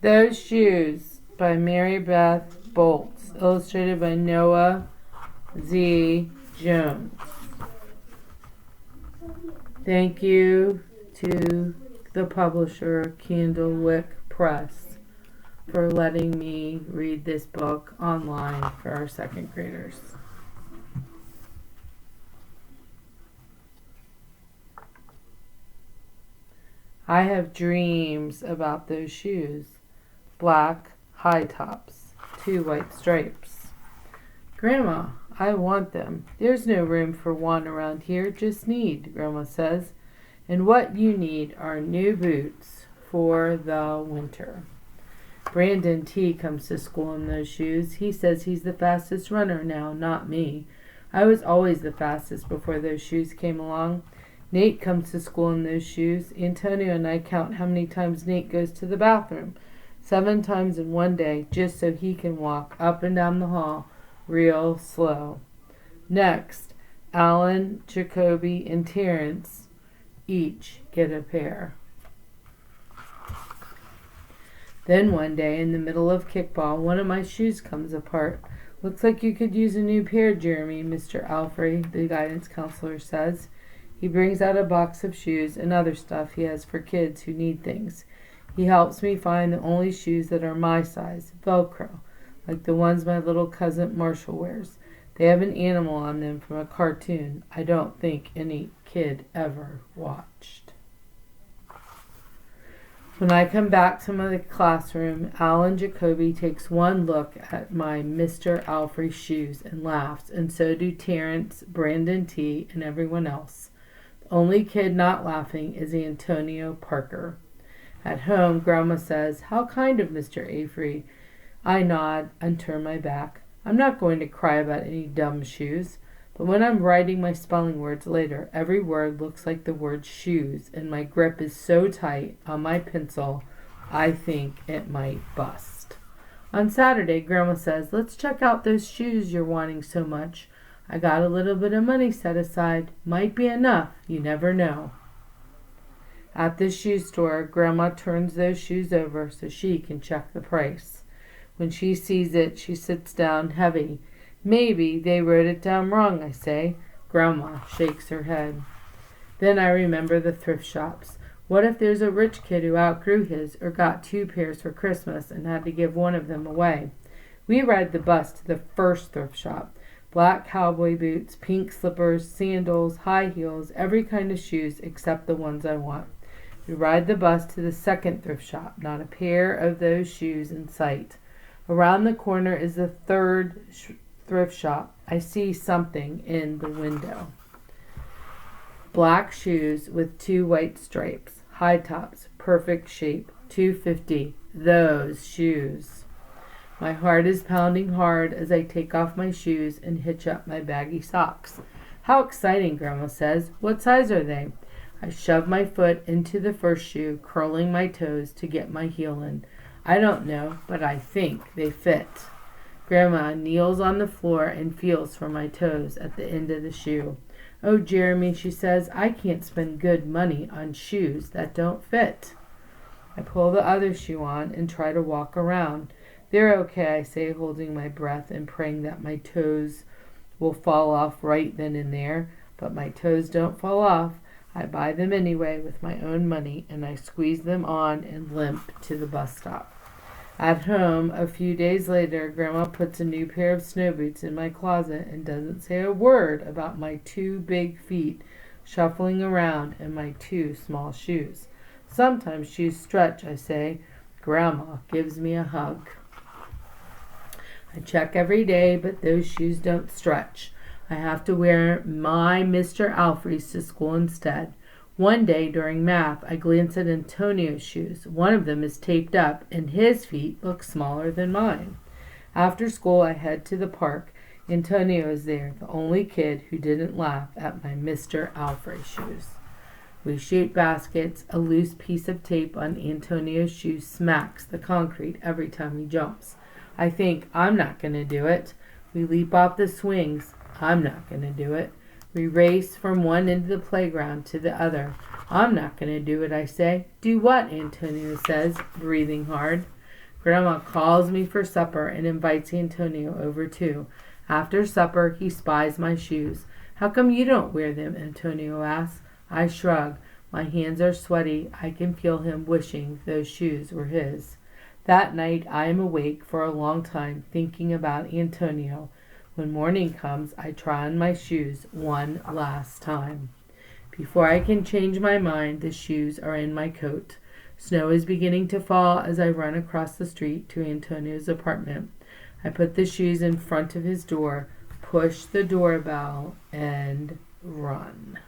Those Shoes by Maribeth Boelts, illustrated by Noah Z. Jones. Thank you to the publisher, Candlewick Press, for letting me read this book online for our second graders. I have dreams about those shoes. Black high tops, 2 white stripes. Grandma, I want them. There's no room for one around here, just need, Grandma says. And what you need are new boots for the winter. Brandon T. comes to school in those shoes. He says he's the fastest runner now, not me. I was always the fastest before those shoes came along. Nate comes to school in those shoes. Antonio and I count how many times Nate goes to the bathroom. 7 times in one day, just so he can walk up and down the hall real slow. Next, Alan, Jacoby, and Terrence each get a pair. Then one day, in the middle of kickball, one of my shoes comes apart. Looks like you could use a new pair, Jeremy, Mr. Alfrey, the guidance counselor says. He brings out a box of shoes and other stuff he has for kids who need things. He helps me find the only shoes that are my size, Velcro, like the ones my little cousin Marshall wears. They have an animal on them from a cartoon I don't think any kid ever watched. When I come back to my classroom, Alan Jacoby takes one look at my Mr. Alfrey shoes and laughs, and so do Terrence, Brandon T., and everyone else. The only kid not laughing is Antonio Parker. At home, Grandma says, "How kind of Mr. Avery." I nod and turn my back. I'm not going to cry about any dumb shoes, but when I'm writing my spelling words later, every word looks like the word shoes, and my grip is so tight on my pencil, I think it might bust. On Saturday, Grandma says, "Let's check out those shoes you're wanting so much. I got a little bit of money set aside. Might be enough. You never know." At the shoe store, Grandma turns those shoes over so she can check the price. When she sees it, she sits down heavy. "Maybe they wrote it down wrong," I say. Grandma shakes her head. Then I remember the thrift shops. What if there's a rich kid who outgrew his or got 2 pairs for Christmas and had to give one of them away? We ride the bus to the first thrift shop. Black cowboy boots, pink slippers, sandals, high heels, every kind of shoes except the ones I want. We ride the bus to the second thrift shop, not a pair of those shoes in sight. Around the corner is the third thrift shop. I see something in the window. Black shoes with 2 white stripes, high tops, perfect shape, $2.50. Those shoes. My heart is pounding hard as I take off my shoes and hitch up my baggy socks. "How exciting," Grandma says. "What size are they?" I shove my foot into the first shoe, curling my toes to get my heel in. I don't know, but I think they fit. Grandma kneels on the floor and feels for my toes at the end of the shoe. "Oh, Jeremy," she says, "I can't spend good money on shoes that don't fit." I pull the other shoe on and try to walk around. "They're okay," I say, holding my breath and praying that my toes will fall off right then and there. But my toes don't fall off. I buy them anyway with my own money, and I squeeze them on and limp to the bus stop. At home, a few days later, Grandma puts a new pair of snow boots in my closet and doesn't say a word about my 2 big feet shuffling around and my 2 small shoes. "Sometimes shoes stretch," I say. Grandma gives me a hug. I check every day, but those shoes don't stretch. I have to wear my Mr. Alfrey's to school instead. One day during math, I glance at Antonio's shoes. One of them is taped up, and his feet look smaller than mine. After school, I head to the park. Antonio is there, the only kid who didn't laugh at my Mr. Alfrey shoes. We shoot baskets. A loose piece of tape on Antonio's shoe smacks the concrete every time he jumps. I think, I'm not going to do it. We leap off the swings. I'm not going to do it. We race from one end of the playground to the other. I'm not going to do it, I say. "Do what?" Antonio says, breathing hard. Grandma calls me for supper and invites Antonio over too. After supper, he spies my shoes. How come you don't wear them? Antonio asks. I shrug. My hands are sweaty. I can feel him wishing those shoes were his. That night I am awake for a long time thinking about Antonio. When morning comes, I try on my shoes one last time. Before I can change my mind, the shoes are in my coat. Snow is beginning to fall as I run across the street to Antonio's apartment. I put the shoes in front of his door, push the doorbell, and run.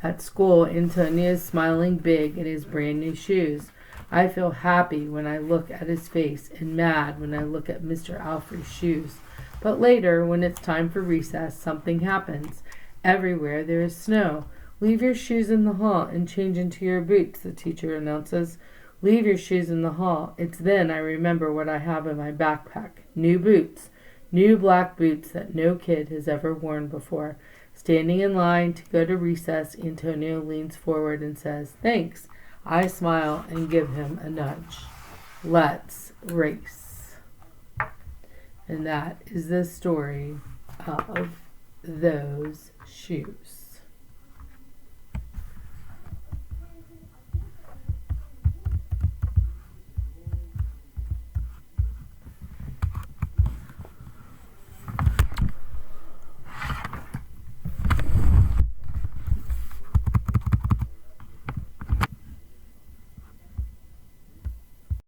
At school, Antonio is smiling big in his brand new shoes. I feel happy when I look at his face and mad when I look at Mr. Alfrey's shoes. But later, when it's time for recess, something happens. Everywhere there is snow. Leave your shoes in the hall and change into your boots, the teacher announces. Leave your shoes in the hall. It's then I remember what I have in my backpack. New boots. New black boots that no kid has ever worn before. Standing in line to go to recess, Antonio leans forward and says, "Thanks." I smile and give him a nudge. Let's race. And that is the story of those shoes.